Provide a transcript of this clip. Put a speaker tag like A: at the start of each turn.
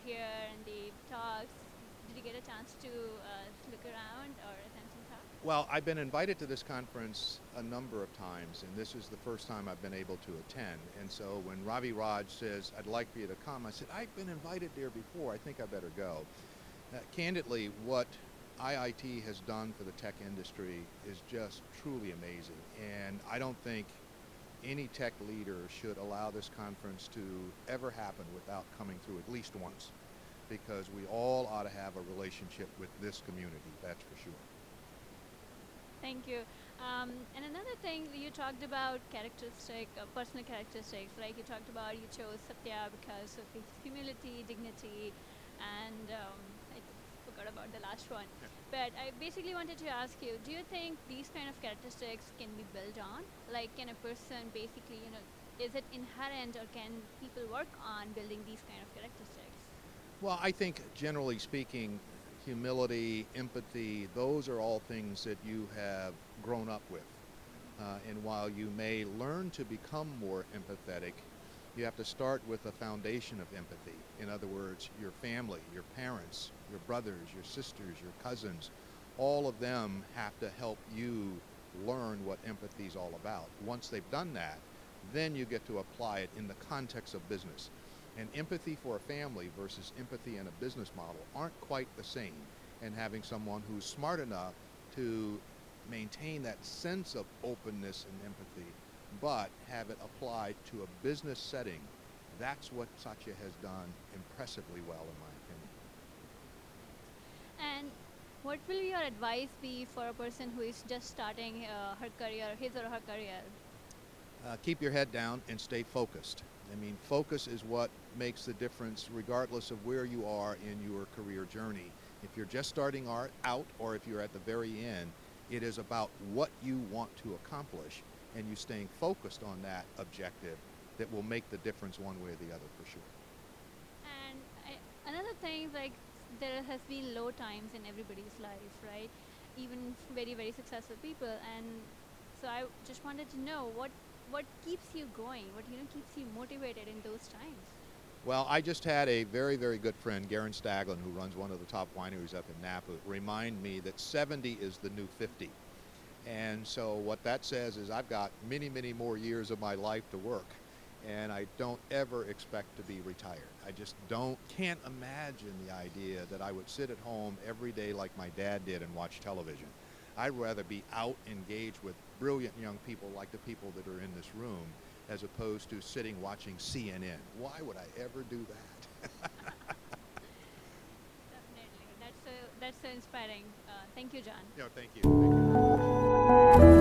A: here and the talks. Did you get a chance to look around or attend some talks?
B: Well, I've been invited to this conference a number of times, and this is the first time I've been able to attend. And so when Ravi Raj says, I'd like for you to come, I said, I've been invited there before. I think I better go. Candidly, what IIT has done for the tech industry is just truly amazing. And I don't think any tech leader should allow this conference to ever happen without coming through at least once, because we all ought to have a relationship with this community, that's for sure.
A: Thank you. And another thing, you talked about personal characteristics. Like you talked about, you chose Satya because of his humility, dignity, and I forgot about the last one. But I basically wanted to ask you: do you think these kind of characteristics can be built on? Like, can a person basically, is it inherent, or can people work on building these kind of characteristics?
B: Well, I think generally speaking, humility, empathy, those are all things that you have grown up with. And while you may learn to become more empathetic, you have to start with a foundation of empathy. In other words, your family, your parents, your brothers, your sisters, your cousins, all of them have to help you learn what empathy is all about. Once they've done that, then you get to apply it in the context of business. And empathy for a family versus empathy in a business model aren't quite the same. And having someone who's smart enough to maintain that sense of openness and empathy, but have it applied to a business setting, that's what Satya has done impressively well, in my opinion.
A: And what will your advice be for a person who is just starting her career, his or her career?
B: Keep your head down and stay focused. I mean, focus is what makes the difference regardless of where you are in your career journey. If you're just starting out or if you're at the very end, it is about what you want to accomplish and you staying focused on that objective that will make the difference one way or the other for sure.
A: And another thing, like there has been low times in everybody's life, right? Even very very successful people, and so I just wanted to know what keeps you going, what keeps you motivated in those times.
B: Well, I just had a very, very good friend, Garen Staglin, who runs one of the top wineries up in Napa, remind me that 70 is the new 50. And so what that says is I've got many, many more years of my life to work. And I don't ever expect to be retired. I just can't imagine the idea that I would sit at home every day like my dad did and watch television. I'd rather be out engaged with brilliant young people like the people that are in this room as opposed to sitting watching CNN. Why would I ever do that?
A: Definitely, that's so inspiring. Thank you, John.
B: Thank you. Thank you very much.